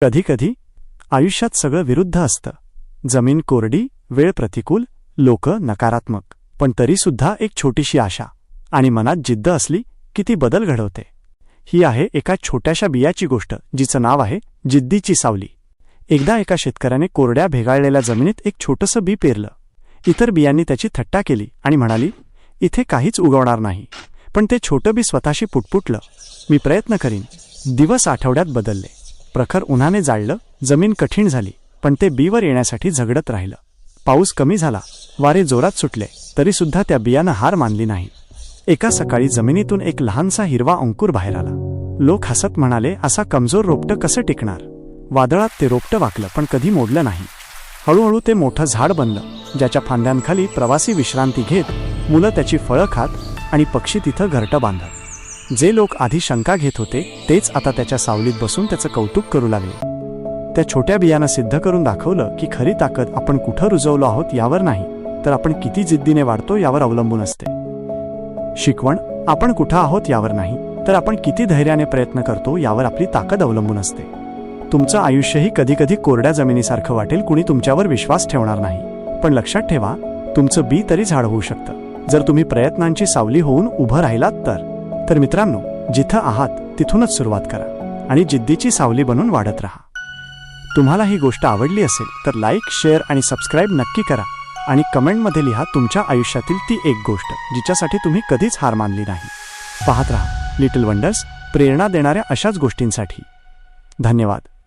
कधीकधी आयुष्यात सगळं विरुद्ध असतं. जमीन कोरडी, वेळ प्रतिकूल, लोक नकारात्मक, पण तरीसुद्धा एक छोटीशी आशा आणि मनात जिद्द असली की ती बदल घडवते. ही आहे एका छोट्याशा बियाची गोष्ट, जिचं नाव आहे जिद्दीची सावली. एकदा एका शेतकऱ्याने कोरड्या भेगाळलेल्या जमिनीत एक छोटंसं बी पेरलं. इतर बियांनी त्याची थट्टा केली आणि म्हणाली, इथे काहीच उगवणार नाही. पण ते छोटं बी स्वतःशी पुटपुटलं, मी प्रयत्न करीन. दिवस आठवड्यात बदलले. प्रखर उन्हाने जाळलं, जमीन कठीण झाली, पण ते बीवर येण्यासाठी झगडत राहिलं. पाऊस कमी झाला, वारे जोरात सुटले, तरीसुद्धा त्या बियानं हार मानली नाही. एका सकाळी जमिनीतून एक लहानसा हिरवा अंकुर बाहेर आला. लोक हसत म्हणाले, असा कमजोर रोपटं कसं टिकणार. वादळात ते रोपटं वाकलं, पण कधी मोडलं नाही. हळूहळू ते मोठं झाड बनलं, ज्याच्या फांद्यांखाली प्रवासी विश्रांती घेत, मुलं त्याची फळं खात आणि पक्षी तिथं घरटं बांधत. जे लोक आधी शंका घेत होते तेच आता त्याच्या सावलीत बसून त्याचं कौतुक करू लागले. त्या छोट्या बियानं सिद्ध करून दाखवलं की खरी ताकद आपण कुठं रुजवलो आहोत यावर नाही, तर आपण किती जिद्दीने वाढतो यावर अवलंबून असते. शिकवण, आपण कुठं आहोत यावर नाही, तर आपण किती धैर्याने प्रयत्न करतो यावर आपली ताकद अवलंबून असते. तुमचं आयुष्यही कधीकधी कोरड्या जमिनीसारखं वाटेल, कुणी तुमच्यावर विश्वास ठेवणार नाही. पण लक्षात ठेवा, तुमचं बी तरी झाड होऊ शकतं, जर तुम्ही प्रयत्नांची सावली होऊन उभं राहिलात तर मित्रांनो, जिथं आहात तिथूनच सुरुवात करा आणि जिद्दीची सावली बनून वाढत राहा. तुम्हाला ही गोष्ट आवडली असेल तर लाईक, शेअर आणि सबस्क्राईब नक्की करा आणि कमेंटमध्ये लिहा तुमच्या आयुष्यातील ती एक गोष्ट जिच्यासाठी तुम्ही कधीच हार मानली नाही. पाहत राहा लिटिल वंडर्स, प्रेरणा देणाऱ्या अशाच गोष्टींसाठी. धन्यवाद.